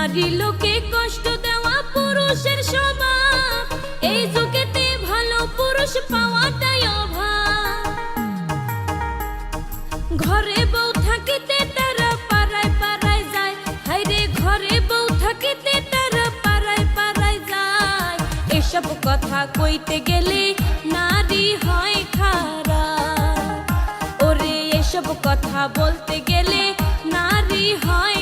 নারী লোকে কষ্ট দেওয়া পুরুষের স্বভাব, এই যুগেতে ভালো পুরুষ পাওয়াটাই অভাব। ঘরে বউ থাকিতে তারা পাড়ায় পাড়ায় যায়, হায়রে ঘরে বউ থাকিতে তারা পাড়ায় পাড়ায় যায়। এসব কথা কইতে গেলে নারী হয় খারাপ, ওরে এসব কথা বলতে গেলে নারী হয়